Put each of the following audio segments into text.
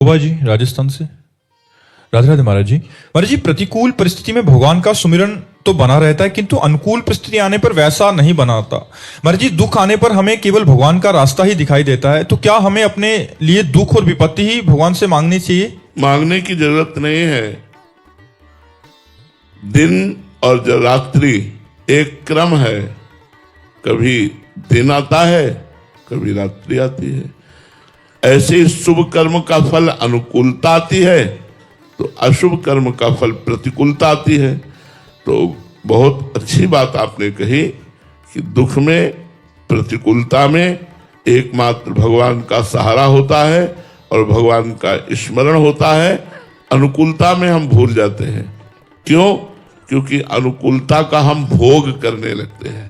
शोभा जी राजस्थान से। राधे राधे महाराज जी। महाराज जी, प्रतिकूल परिस्थिति में भगवान का सुमिरन तो बना रहता है, किंतु अनुकूल परिस्थिति आने पर वैसा नहीं बनाता। महाराज जी, दुख आने पर हमें केवल भगवान का रास्ता ही दिखाई देता है, तो क्या हमें अपने लिए दुख और विपत्ति ही भगवान से मांगनी चाहिए? मांगने की जरूरत नहीं है। दिन और रात्रि एक क्रम है, कभी दिन आता है कभी रात्रि आती है। ऐसे ही शुभ कर्म का फल अनुकूलता आती है तो अशुभ कर्म का फल प्रतिकूलता आती है। तो बहुत अच्छी बात आपने कही कि दुख में, प्रतिकूलता में एकमात्र भगवान का सहारा होता है और भगवान का स्मरण होता है। अनुकूलता में हम भूल जाते हैं। क्यों? क्योंकि अनुकूलता का हम भोग करने लगते हैं,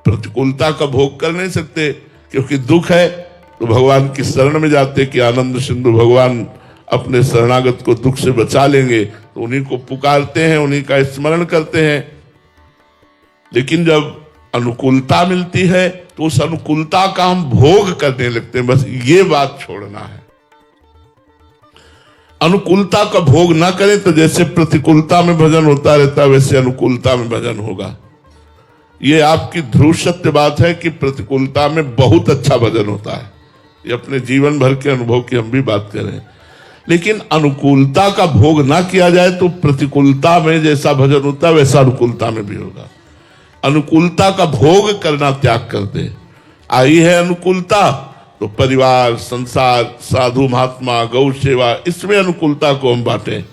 प्रतिकूलता का भोग कर नहीं सकते। क्योंकि दुख है तो भगवान की शरण में जाते कि आनंद सिंधु भगवान अपने शरणागत को दुख से बचा लेंगे, तो उन्हीं को पुकारते हैं, उन्हीं का स्मरण करते हैं। लेकिन जब अनुकूलता मिलती है तो उस अनुकूलता का हम भोग करने लगते हैं। बस ये बात छोड़ना है। अनुकूलता का भोग ना करें तो जैसे प्रतिकूलता में भजन होता रहता है वैसे अनुकूलता में भजन होगा। ये आपकी ध्रुव सत्य बात है कि प्रतिकूलता में बहुत अच्छा भजन होता है। ये अपने जीवन भर के अनुभव की हम भी बात करें। लेकिन अनुकूलता का भोग ना किया जाए तो प्रतिकूलता में जैसा भजन होता है वैसा अनुकूलता में भी होगा। अनुकूलता का भोग करना त्याग कर दे। आई है अनुकूलता तो परिवार, संसार, साधु महात्मा, गौ सेवा, इसमें अनुकूलता को हम बांटें।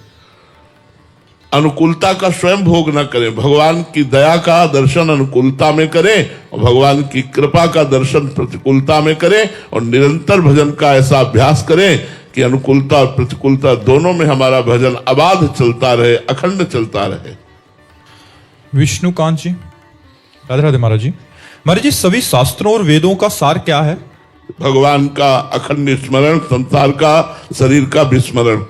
अनुकूलता का स्वयं भोग न करें, भगवान की दया का दर्शन अनुकूलता में करें और भगवान की कृपा का दर्शन प्रतिकूलता में करें। और निरंतर भजन का ऐसा अभ्यास करें कि अनुकूलता और प्रतिकूलता दोनों में हमारा भजन अबाध चलता रहे, अखंड चलता रहे। विष्णुकांत जी। राधे राधे महाराज जी। महाराज जी, सभी शास्त्रों और वेदों का सार क्या है? भगवान का अखंड स्मरण, संसार का, शरीर का विस्मरण।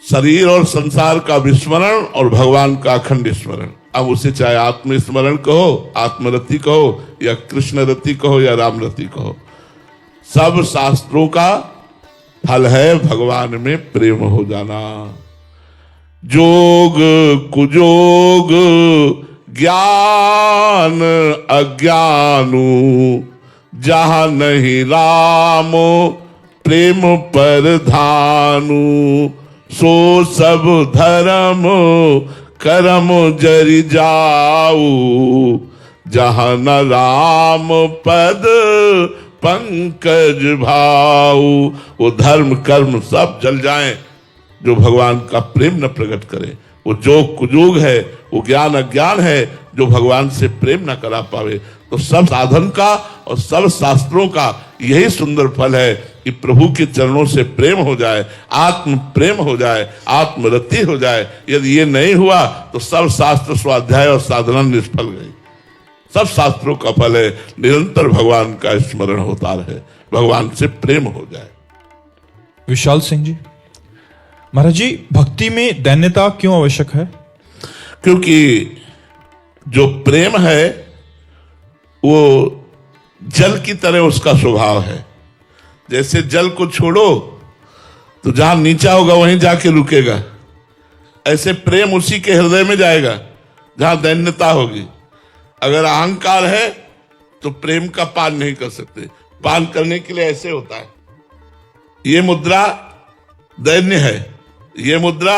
शरीर और संसार का विस्मरण और भगवान का अखंड स्मरण। अब उसे चाहे आत्मस्मरण कहो, आत्मरति कहो, या कृष्ण रति कहो, या राम रति कहो, सब शास्त्रों का फल है भगवान में प्रेम हो जाना। जोग कुजोग ज्ञान अज्ञानु, जहां नहीं राम प्रेम पर धानु, सो सब धर्म कर्म जरि जाऊ, जहां न राम पद पंकज भाऊ। वो धर्म कर्म सब जल जाएं जो भगवान का प्रेम न प्रकट करे। वो जोग कुजोग है, वो ज्ञान अज्ञान है जो भगवान से प्रेम न करा पावे। तो सब साधन का और सब शास्त्रों का यही सुंदर फल है कि प्रभु के चरणों से प्रेम हो जाए, आत्म प्रेम हो जाए, आत्मरति हो जाए। यदि ये नहीं हुआ तो सब शास्त्र स्वाध्याय और साधना निष्फल गई। सब शास्त्रों का फल है निरंतर भगवान का स्मरण होता रहे, भगवान से प्रेम हो जाए। विशाल सिंह जी। महाराज जी, भक्ति में दैन्यता क्यों आवश्यक है? क्योंकि जो प्रेम है वो जल की तरह उसका स्वभाव है। जैसे जल को छोड़ो तो जहां नीचा होगा वहीं जाके रुकेगा, ऐसे प्रेम उसी के हृदय में जाएगा जहां दैन्यता होगी। अगर अहंकार है तो प्रेम का पान नहीं कर सकते। पान करने के लिए ऐसे होता है, ये मुद्रा दैन्य है, ये मुद्रा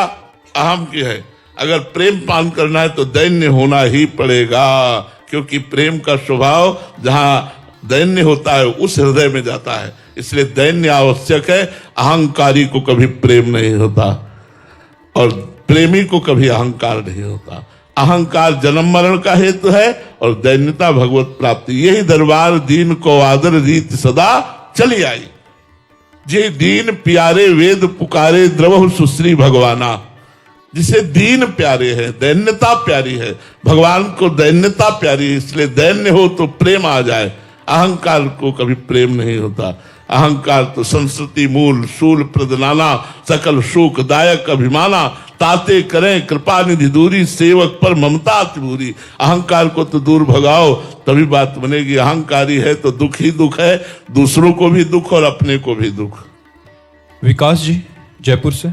अहम की है। अगर प्रेम पान करना है तो दैन्य होना ही पड़ेगा, क्योंकि प्रेम का स्वभाव जहां दैन्य होता है उस हृदय में जाता है। इसलिए दैन्य आवश्यक है। अहंकारी को कभी प्रेम नहीं होता और प्रेमी को कभी अहंकार नहीं होता। अहंकार जन्म मरण का हेतु है और दैन्यता भगवत प्राप्ति। यही दरबार दीन को आदर रीत सदा चली आई। जे दीन प्यारे वेद पुकारे द्रवहु सुश्री भगवाना। जिसे दीन प्यारे है, दैन्यता प्यारी है, भगवान को दैन्यता प्यारी है, इसलिए दैन्य हो तो प्रेम आ जाए। अहंकार को कभी प्रेम नहीं होता। अहंकार तो संस्कृति मूल शूल प्रदनाना, सकल शोक दायक अभिमाना, ताते करें कृपा निधि दूरी, सेवक पर ममता अतिभूरी। अहंकार को तो दूर भगाओ तभी बात बनेगी। अहंकारी है तो दुख ही दुख है, दूसरों को भी दुख और अपने को भी दुख। विकास जी जयपुर से।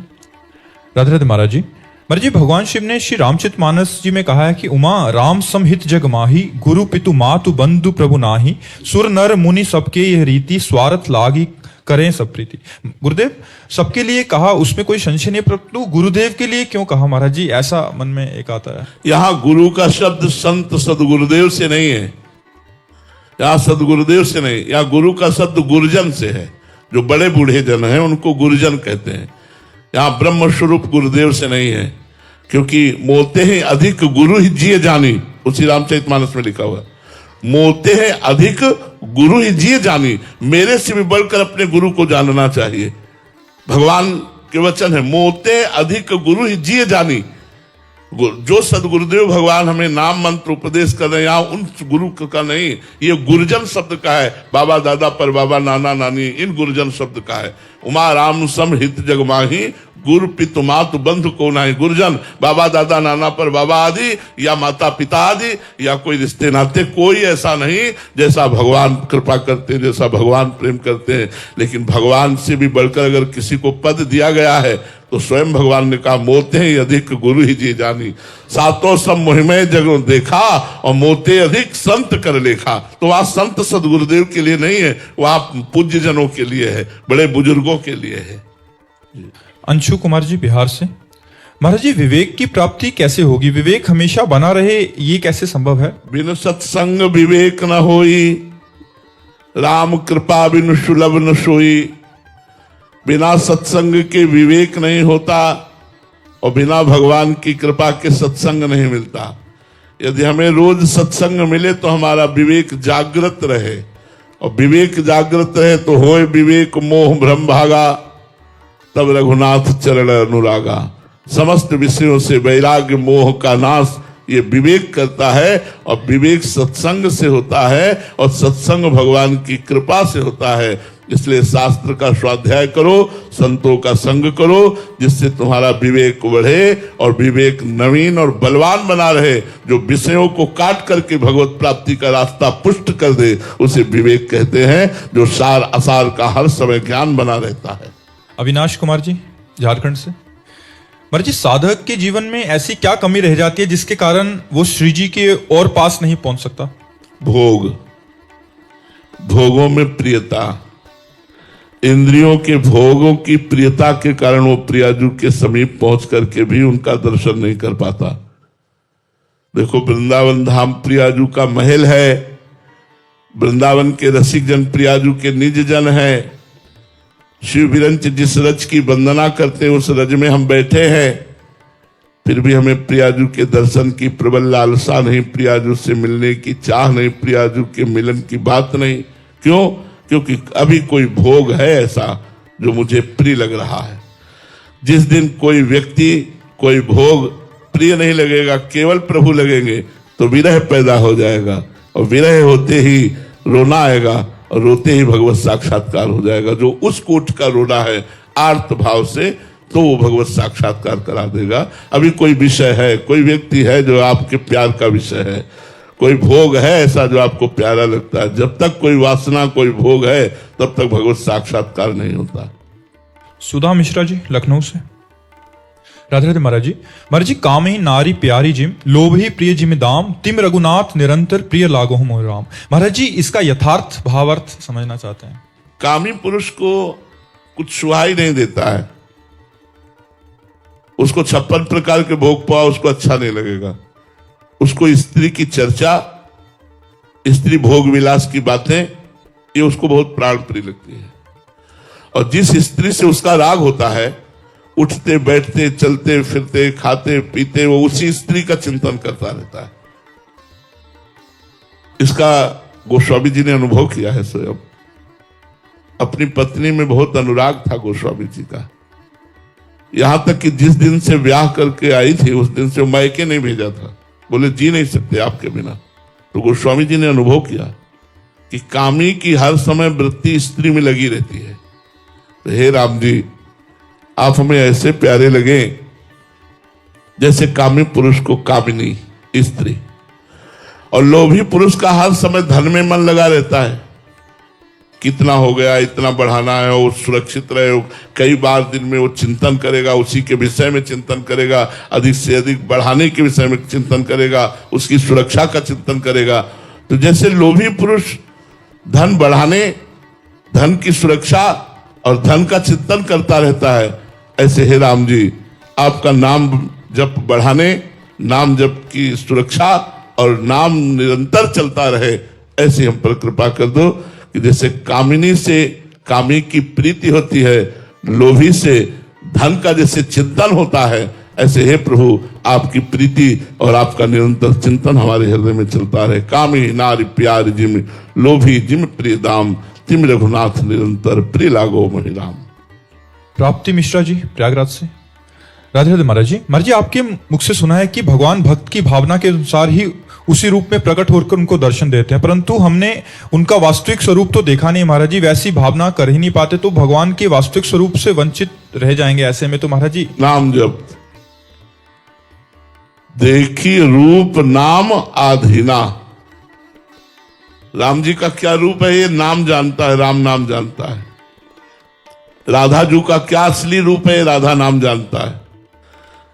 राधे राधे महाराज जी। महाराज जी, भगवान शिव ने श्री रामचरितमानस जी में कहा है कि उमा राम समहित जग माही, गुरु पितु मातु बंधु प्रभु नाही, सुर नर मुनि सबके यह रीति, स्वार्थ लागी करें सब प्रीति। गुरुदेव सबके लिए कहा, उसमें कोई संशय नहीं, परंतु गुरुदेव के लिए क्यों कहा महाराज जी? ऐसा मन में एक आता है। यहां गुरु का शब्द संत सदगुरुदेव से नहीं है, यहां सदगुरुदेव से नहीं, यहां गुरु का शब्द गुरुजन से है। जो बड़े बूढ़े जन हैं उनको गुरुजन कहते हैं। यहां ब्रह्म स्वरूप गुरुदेव से नहीं है, क्योंकि मोते हैं अधिक गुरु ही जिए जानी, उसी रामचरितमानस में लिखा हुआ है, मोते हैं अधिक गुरु ही जिए जानी, मेरे से भी बढ़कर अपने गुरु को जानना चाहिए। भगवान के वचन है, मोते अधिक गुरु ही जिए जानी। जो सदगुरुदेव भगवान हमें नाम मंत्र उपदेश कर रहे हैं, यहाँ उन गुरु का नहीं, ये गुरुजन शब्द का है। बाबा दादा पर बाबा नाना नानी, इन गुरुजन शब्द का है। उमा राम सम हित जग माही, गुरु पितु मातु बंधु को नाही। गुरुजन बाबा दादा नाना पर बाबा आदि, या माता पिता आदि, या कोई रिश्ते नाते, कोई ऐसा नहीं जैसा भगवान कृपा करते हैं, जैसा भगवान प्रेम करते हैं। लेकिन भगवान से भी बढ़कर अगर किसी को पद दिया गया है तो स्वयं भगवान ने कहा, मोते ही अधिक गुरु ही जी जानी, सातों सब मोहिमय जगह देखा, और मोते अधिक संत कर लेखा। तो वहां संत सदगुरुदेव के लिए नहीं है, वहां पूज्य जनों के लिए है, बड़े बुजुर्गों के लिए है। अंशु कुमार जी बिहार से। महाराज जी, विवेक की प्राप्ति कैसे होगी? विवेक हमेशा बना रहे, ये कैसे संभव है? बिन सत्संग विवेक न होई, राम कृपा बिन सुलभ न सोई। बिना सत्संग के विवेक नहीं होता, और बिना भगवान की कृपा के सत्संग नहीं मिलता। यदि हमें रोज सत्संग मिले तो हमारा विवेक जागृत रहे, और विवेक जागृत रहे तो होए विवेक मोह भ्रम भागा, तब रघुनाथ चरण अनुरागा। समस्त विषयों से वैराग्य मोह का नाश ये विवेक करता है, और विवेक सत्संग से होता है, और सत्संग भगवान की कृपा से होता है। इसलिए शास्त्र का स्वाध्याय करो, संतों का संग करो, जिससे तुम्हारा विवेक बढ़े और विवेक नवीन और बलवान बना रहे। जो विषयों को काट करके भगवत प्राप्ति का रास्ता पुष्ट कर दे, उसे विवेक कहते हैं। जो सार असार का हर समय ज्ञान बना रहता है। अविनाश कुमार जी झारखंड से। महाराज जी, साधक के जीवन में ऐसी क्या कमी रह जाती है जिसके कारण वो श्री जी के और पास नहीं पहुंच सकता? भोग, भोगों में प्रियता, इंद्रियों के भोगों की प्रियता के कारण वो प्रियाजू के समीप पहुंच करके भी उनका दर्शन नहीं कर पाता। देखो, वृंदावन धाम प्रियाजू का महल है, वृंदावन के रसिक जन प्रियाजू के निज जन है। शिव विरंच जिस रज की वंदना करते उस रज में हम बैठे हैं, फिर भी हमें प्रियाजू के दर्शन की प्रबल लालसा नहीं, प्रियाजू से मिलने की चाह नहीं, प्रियाजू के मिलन की बात नहीं। क्यों? क्योंकि अभी कोई भोग है ऐसा जो मुझे प्रिय लग रहा है। जिस दिन कोई व्यक्ति, कोई भोग प्रिय नहीं लगेगा, केवल प्रभु लगेंगे, तो विरह पैदा हो जाएगा, और विरह होते ही रोना आएगा, और रोते ही भगवत साक्षात्कार हो जाएगा। जो उस कोट का रोना है आर्त भाव से, तो वो भगवत साक्षात्कार करा देगा। अभी कोई विषय है, कोई व्यक्ति है जो आपके प्यार का विषय है, कोई भोग है ऐसा जो आपको प्यारा लगता है। जब तक कोई वासना, कोई भोग है, तब तक भगवत साक्षात्कार नहीं होता। सुधा मिश्रा जी लखनऊ से। राधे राधे महाराज जी। महाराज जी, काम ही नारी प्यारी जिम, लोभ ही प्रिय जिम दाम, तिम रघुनाथ निरंतर प्रिय लागो मोह राम। महाराज जी, इसका यथार्थ भावार्थ समझना चाहते हैं। कामी पुरुष को कुछ सुहाई नहीं देता है, उसको 56 प्रकार के भोग पाओ, उसको अच्छा नहीं लगेगा। उसको स्त्री की चर्चा, स्त्री भोग विलास की बातें, ये उसको बहुत प्राण प्रिय लगती है। और जिस स्त्री से उसका राग होता है, उठते बैठते चलते फिरते खाते पीते वो उसी स्त्री का चिंतन करता रहता है। इसका गोस्वामी जी ने अनुभव किया है स्वयं। अपनी पत्नी में बहुत अनुराग था गोस्वामी जी का, यहां तक कि जिस दिन से ब्याह करके आई थी उस दिन से मायके नहीं भेजा था। बोले जी नहीं सकते आपके बिना। तो गोस्वामी जी ने अनुभव किया कि कामी की हर समय वृत्ति स्त्री में लगी रहती है। तो हे राम जी, आप हमें ऐसे प्यारे लगे जैसे कामी पुरुष को कामिनी स्त्री, और लोभी पुरुष का हर समय धन में मन लगा रहता है। कितना हो गया, इतना बढ़ाना है, वो सुरक्षित रहे। कई बार दिन में वो चिंतन करेगा, उसी के विषय में चिंतन करेगा, अधिक से अधिक बढ़ाने के विषय में चिंतन करेगा, उसकी सुरक्षा का चिंतन करेगा। तो जैसे लोभी पुरुष धन बढ़ाने, धन की सुरक्षा और धन का चिंतन करता रहता है, ऐसे हे राम जी आपका नाम जप बढ़ाने, नाम जप की सुरक्षा और नाम निरंतर चलता रहे, ऐसे हम पर कृपा कर दो कि जैसे कामिनी से कामी की प्रीति होती है, लोभी से धन का जैसे चिंतन होता है, ऐसे हे प्रभु आपकी प्रीति और आपका निरंतर चिंतन हमारे हृदय में चलता रहे। कामी नारी प्यार जिम, लोभी जिम प्रिय दाम, तिम रघुनाथ निरंतर प्रिय लागो महिराम। प्राप्ति मिश्रा जी प्रयागराज से। राधे राधे महाराज जी आपके मुख से सुना है कि भगवान भक्त की भावना के अनुसार ही उसी रूप में प्रकट होकर उनको दर्शन देते हैं, परंतु हमने उनका वास्तविक स्वरूप तो देखा नहीं महाराज जी, वैसी भावना कर ही नहीं पाते, तो भगवान के वास्तविक स्वरूप से वंचित रह जाएंगे। ऐसे में तो महाराज जी नाम जप, देखी रूप नाम आधीना। राम जी का क्या रूप है ये नाम जानता है, राम नाम जानता है। राधा जी का क्या असली रूप है, राधा नाम जानता है।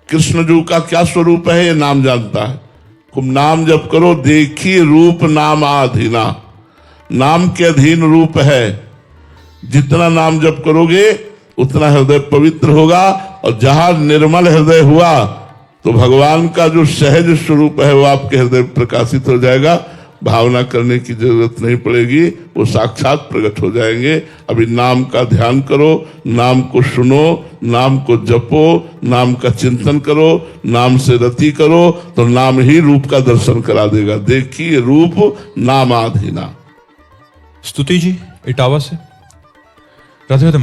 कृष्ण जी का क्या स्वरूप है, ये नाम जानता है। खूब नाम जप करो, देखी रूप नाम आधीना, नाम के अधीन रूप है। जितना नाम जप करोगे उतना हृदय पवित्र होगा, और जहां निर्मल हृदय हुआ तो भगवान का जो सहज स्वरूप है वो आपके हृदय प्रकाशित हो जाएगा। भावना करने की जरूरत नहीं पड़ेगी, वो साक्षात प्रकट हो जाएंगे। अभी नाम का ध्यान करो, नाम को सुनो, नाम को जपो, नाम का चिंतन करो, नाम से रति करो, तो नाम ही रूप का दर्शन करा देगा। देखिए रूप नाम आधीना। स्तुति जी इटावा से। राधे राधे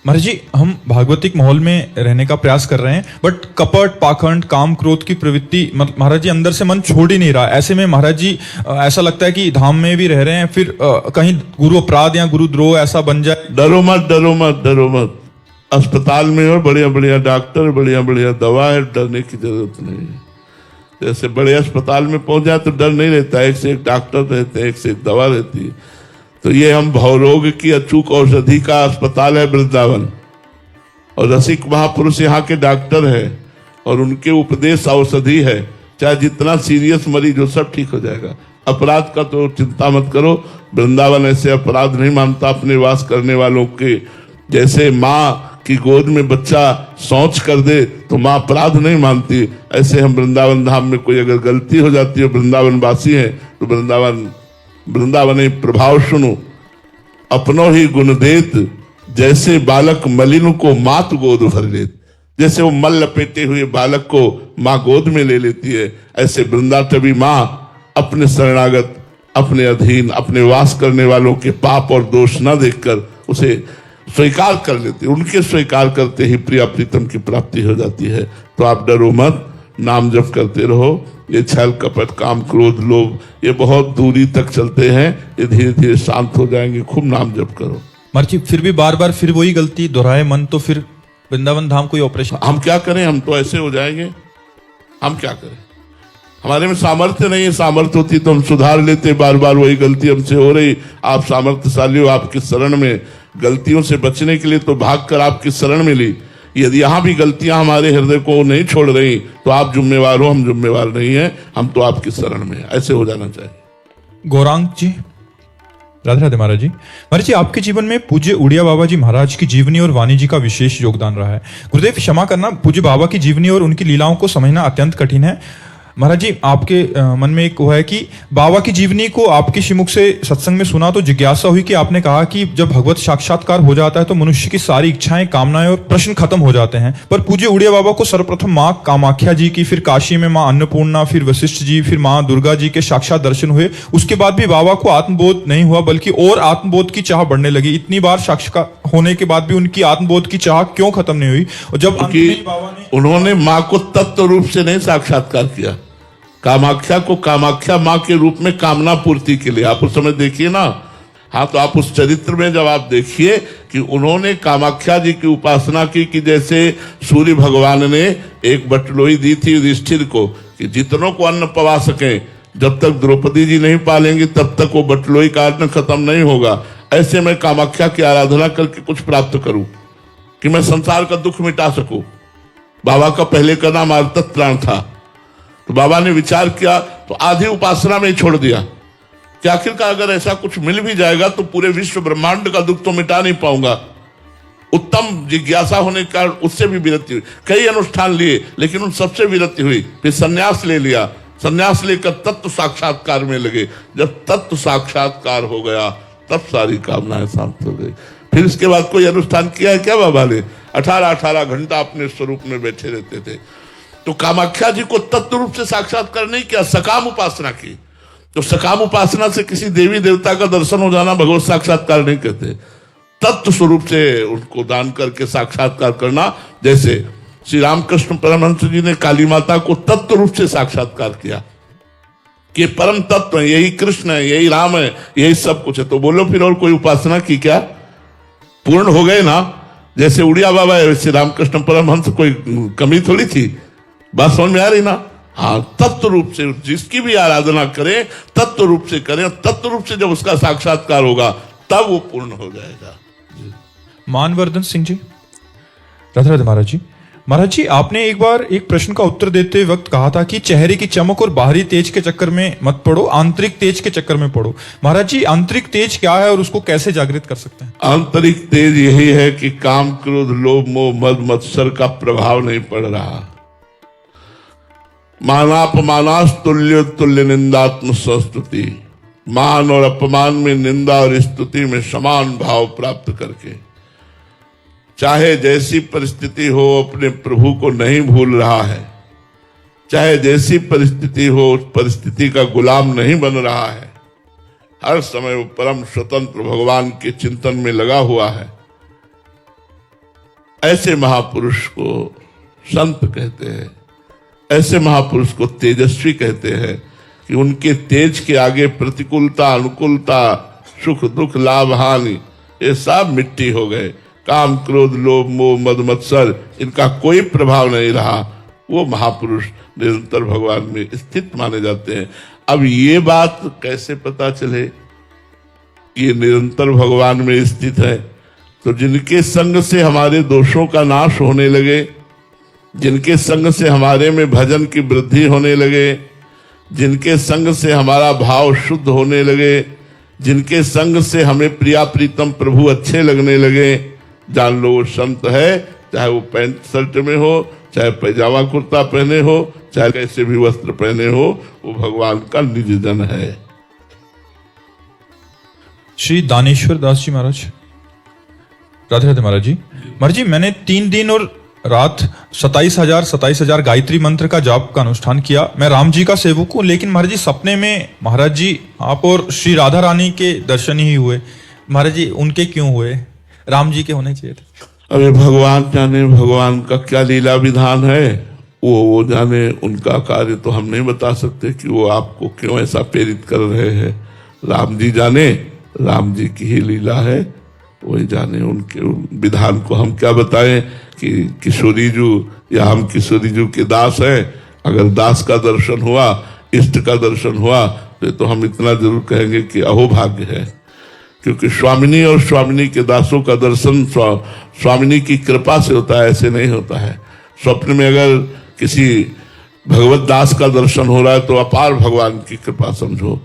महाराज जी हम भागवतिक माहौल में रहने का प्रयास कर रहे हैं, बट कपट पाखंड काम क्रोध की प्रवृत्ति महाराज जी अंदर से मन छोड़ ही नहीं रहा। ऐसे में महाराज जी ऐसा लगता है कि धाम में भी रह रहे हैं, फिर कहीं गुरु अपराध या गुरुद्रोह ऐसा बन जाए। डरो मत, डरो मत, डरो मत। अस्पताल में हो बढ़िया बढ़िया डॉक्टर, बढ़िया बढ़िया दवा है, डरने की जरूरत नहीं है। जैसे बड़े अस्पताल में पहुंच जाए तो डर नहीं रहता, एक से एक डॉक्टर रहते हैं, एक से एक दवा रहती है। तो ये हम भवरोग की अचूक औषधि का अस्पताल है वृंदावन, और रसिक महापुरुष यहाँ के डॉक्टर है, और उनके उपदेश औषधि है। चाहे जितना सीरियस मरीज हो सब ठीक हो जाएगा। अपराध का तो चिंता मत करो, वृंदावन ऐसे अपराध नहीं मानता अपने वास करने वालों के। जैसे माँ की गोद में बच्चा शौच कर दे तो माँ अपराध नहीं मानती, ऐसे हम वृंदावन धाम में कोई अगर गलती हो जाती है, वृंदावन वासी है तो वृंदावन प्रभाव सुनो। अपनो ही गुण देत, जैसे बालक मलिन को मात गोद भर लेत। जैसे वो मल लपेटे हुए बालक को माँ गोद में ले लेती है, ऐसे वृंदाटवी माँ अपने शरणागत, अपने अधीन, अपने वास करने वालों के पाप और दोष न देखकर उसे स्वीकार कर लेती है। उनके स्वीकार करते ही प्रिया प्रीतम की प्राप्ति हो जाती है। तो आप डरो मत, नाम जप करते रहो। ये छल कपट काम क्रोध लोभ ये बहुत दूरी तक चलते हैं, ये धीरे धीरे शांत हो जाएंगे। खूब नाम जप करो। मर्जी फिर भी बार बार फिर वही गलती दोहराए मन, तो फिर वृंदावन धाम कोई ऑपरेशन हम क्या करें, हम तो ऐसे हो जाएंगे। हम क्या करें, हमारे में सामर्थ्य नहीं है। सामर्थ्य होती तो हम सुधार लेते, बार बार वही गलती हमसे हो रही। आप सामर्थ्यशाली हो, आपकी शरण में गलतियों से बचने के लिए तो भागकर आपकी शरण मिली। यदि यहाँ भी गलतियां हमारे हृदय को नहीं छोड़ रही तो आप जिम्मेवार हो, हम जिम्मेवार नहीं है। हम तो आपकी शरण में, ऐसे हो जाना चाहिए। गौरांग जी राधे राधे महाराज जी आपके जीवन में पूज्य उड़िया बाबा जी महाराज की जीवनी और वाणी जी का विशेष योगदान रहा है। गुरुदेव क्षमा करना, पूज्य बाबा की जीवनी और उनकी लीलाओं को समझना अत्यंत कठिन है। महाराज जी आपके मन में एक वो है कि बाबा की जीवनी को आपके श्रीमुख से सत्संग में सुना तो जिज्ञासा हुई कि आपने कहा कि जब भगवत साक्षात्कार हो जाता है तो मनुष्य की सारी इच्छाएं, कामनाएं और प्रश्न खत्म हो जाते हैं। पर पूज्य उड़िया बाबा को सर्वप्रथम माँ कामाख्या जी की, फिर काशी में माँ अन्नपूर्णा, फिर वशिष्ठ जी, फिर माँ दुर्गा जी के साक्षात दर्शन हुए। उसके बाद भी बाबा को आत्मबोध नहीं हुआ, बल्कि और आत्मबोध की चाह बढ़ने लगी। इतनी बार साक्षात्कार होने के बाद भी उनकी आत्मबोध की चाह क्यों खत्म नहीं हुई? और जब अंत में बाबा ने उन्होंने माँ को तत्व रूप से नहीं साक्षात्कार किया, कामाख्या को कामाख्या माँ के रूप में कामना पूर्ति के लिए। आप उस समय देखिए ना, हाँ, तो आप उस चरित्र में जब आप देखिए कि उन्होंने कामाख्या जी की उपासना की कि जैसे सूर्य भगवान ने एक बटलोई दी थी युधिष्ठिर को कि जितनों को अन्न पवा सकें, जब तक द्रौपदी जी नहीं पालेंगी तब तक वो बटलोई का अन्न खत्म नहीं होगा। ऐसे मैं कामाख्या की आराधना करके कुछ प्राप्त करूं कि मैं संसार का दुख मिटा सकूं। बाबा का पहले का नाम आर्तत्राण था। तो बाबा ने विचार किया तो आधी उपासना में ही छोड़ दिया कि आखिरकार अगर ऐसा कुछ मिल भी जाएगा तो पूरे विश्व ब्रह्मांड का दुख तो मिटा नहीं पाऊंगा। उत्तम जिज्ञासा होने के कारण उससे भी विरक्ति हुई। कई अनुष्ठान लिए लेकिन उन सबसे विरक्ति हुई। फिर संन्यास ले लिया। संन्यास लेकर तत्व साक्षात्कार में लगे। जब तत्व साक्षात्कार हो गया तब सारी कामनाएं शांत हो गई। फिर इसके बाद कोई अनुष्ठान किया है क्या बाबा ने? 18-18 घंटा अपने स्वरूप में बैठे रहते थे। तो कामाख्या जी को तत्व रूप से साक्षात्कार नहीं किया, सकाम उपासना की। तो सकाम उपासना से किसी देवी देवता का दर्शन हो जाना भगवत साक्षात्कार नहीं कहते। तत्व स्वरूप से उनको दान करके साक्षात्कार करना। जैसे श्री रामकृष्ण परमहंस जी ने काली माता को तत्व रूप से साक्षात्कार किया कि परम तत्व है, यही कृष्ण है, यही राम है, यही सब कुछ है। तो बोलो फिर और कोई उपासना की क्या? पूर्ण हो गए ना। जैसे उड़िया बाबा है वैसे रामकृष्ण परमहंस, कोई कमी थोड़ी थी। बात समझ में आ रही ना? हाँ, तत्व रूप से जिसकी भी आराधना करें तत्व रूप से करें। तत्व रूप से जब उसका साक्षात्कार होगा तब वो पूर्ण हो जाएगा। मानवर्धन सिंह जी, राधे राधे महाराज जी। महाराज जी, आपने एक बार एक प्रश्न का उत्तर देते वक्त कहा था कि चेहरे की चमक और बाहरी तेज के चक्कर में मत पड़ो, आंतरिक तेज के चक्कर में पड़ो। महाराज जी, आंतरिक तेज क्या है और उसको कैसे जागृत कर सकते हैं? आंतरिक तेज यही है कि काम, क्रोध, लोभ, मोह, मद, मत्सर का प्रभाव नहीं पड़ रहा। मानापमानास तुल्य तुल्य निंदात्म संस्तुति। मान और अपमान में, निंदा और स्तुति में समान भाव प्राप्त करके, चाहे जैसी परिस्थिति हो अपने प्रभु को नहीं भूल रहा है, चाहे जैसी परिस्थिति हो उस परिस्थिति का गुलाम नहीं बन रहा है, हर समय वो परम स्वतंत्र भगवान के चिंतन में लगा हुआ है। ऐसे महापुरुष को संत कहते हैं। ऐसे महापुरुष को तेजस्वी कहते हैं कि उनके तेज के आगे प्रतिकूलता, अनुकूलता, सुख दुख, लाभ हानि ये सब मिट्टी हो गए। काम, क्रोध, लोभ, मोह, मद, मत्सर इनका कोई प्रभाव नहीं रहा। वो महापुरुष निरंतर भगवान में स्थित माने जाते हैं। अब ये बात कैसे पता चले कि ये निरंतर भगवान में स्थित है? तो जिनके संग से हमारे दोषों का नाश होने लगे, जिनके संग से हमारे में भजन की वृद्धि होने लगे, जिनके संग से हमारा भाव शुद्ध होने लगे, जिनके संग से हमें प्रिया प्रीतम प्रभु अच्छे लगने लगे, जान लो वो संत है। चाहे वो पैंट शर्ट में हो, चाहे पैजामा कुर्ता पहने हो, चाहे कैसे भी वस्त्र पहने हो, वो भगवान का निज जन है। श्री दानेश्वर दास जी महाराज, राधे राधे महाराज जी। महाराज जी, मैंने 3 दिन और रात 27,000 गायत्री मंत्र का जाप का अनुष्ठान किया। मैं राम जी का सेवक हूँ, लेकिन महाराज जी सपने में महाराज जी आप और श्री राधा रानी के दर्शन ही हुए। महाराज जी, उनके क्यों हुए? राम जी के होने चाहिए थे। अरे भगवान जाने भगवान का क्या लीला विधान है, वो जाने। उनका कार्य तो हम नहीं बता सकते कि वो आपको क्यों ऐसा प्रेरित कर रहे हैं। राम जी जाने, राम जी की ही लीला है, वही जाने। उनके विधान को हम क्या बताएं कि किशोरी जू या हम किशोरी जू के दास हैं। अगर दास का दर्शन हुआ, इष्ट का दर्शन हुआ, तो हम इतना जरूर कहेंगे कि अहोभाग्य है। क्योंकि स्वामिनी और स्वामिनी के दासों का दर्शन स्वामिनी की कृपा से होता है, ऐसे नहीं होता है। स्वप्न में अगर किसी भगवत दास का दर्शन हो रहा है तो अपार भगवान की कृपा समझो।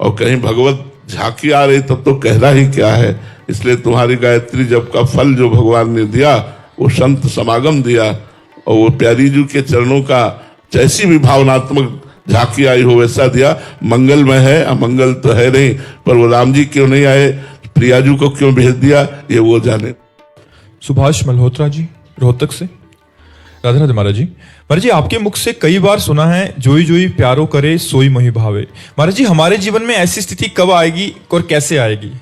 और कहीं भगवत झांकी आ रही तब तो कहना ही क्या है। इसलिए तुम्हारी गायत्री जप का फल जो भगवान ने दिया वो संत समागम दिया, और वो प्यारी जी के चरणों का जैसी भी भावनात्मक झांकी आई हो वैसा दिया। मंगलमय है, अमंगल तो है नहीं, पर वो राम जी क्यों नहीं आए, प्रियाजू को क्यों भेज दिया, ये वो जाने। सुभाष मल्होत्रा जी, रोहतक से, राधे राधे महाराज जी। महाराज जी, आपके मुख से कई बार सुना है, जोई जोई प्यारो करे सोई मोहि भावे। महाराज जी, हमारे जीवन में ऐसी स्थिति कब आएगी और कैसे आएगी?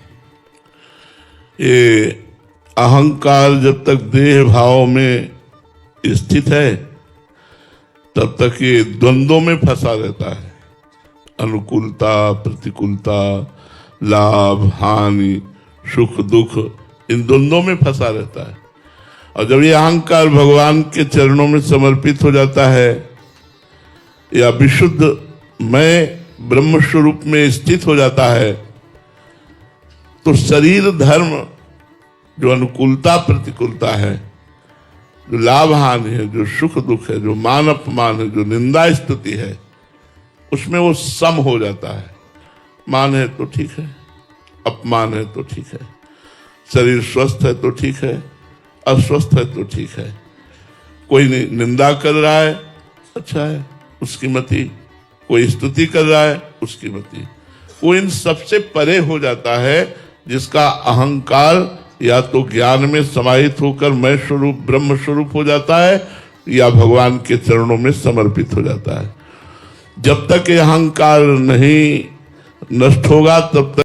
ये अहंकार जब तक देह भाव में स्थित है तब तक ये द्वंद्वों में फंसा रहता है। अनुकूलता, प्रतिकूलता, लाभ हानि, सुख दुख, इन द्वंद्वों में फंसा रहता है। और जब ये अहंकार भगवान के चरणों में समर्पित हो जाता है या विशुद्ध मैं ब्रह्म स्वरूप में स्थित हो जाता है, तो शरीर धर्म जो अनुकूलता प्रतिकूलता है, जो लाभ हानि है, जो सुख दुख है, जो मान अपमान है, जो निंदा स्तुति है, उसमें वो सम हो जाता है। मान है तो ठीक है, अपमान है तो ठीक है, शरीर स्वस्थ है तो ठीक है, अस्वस्थ है तो ठीक है। कोई निंदा कर रहा है, अच्छा है, उसकी मति। कोई स्तुति कर रहा है, उसकी मति। वो इन सबसे परे हो जाता है, जिसका अहंकार या तो ज्ञान में समाहित होकर मैं स्वरूप ब्रह्म स्वरूप हो जाता है, या भगवान के चरणों में समर्पित हो जाता है। जब तक ये अहंकार नहीं नष्ट होगा तब तक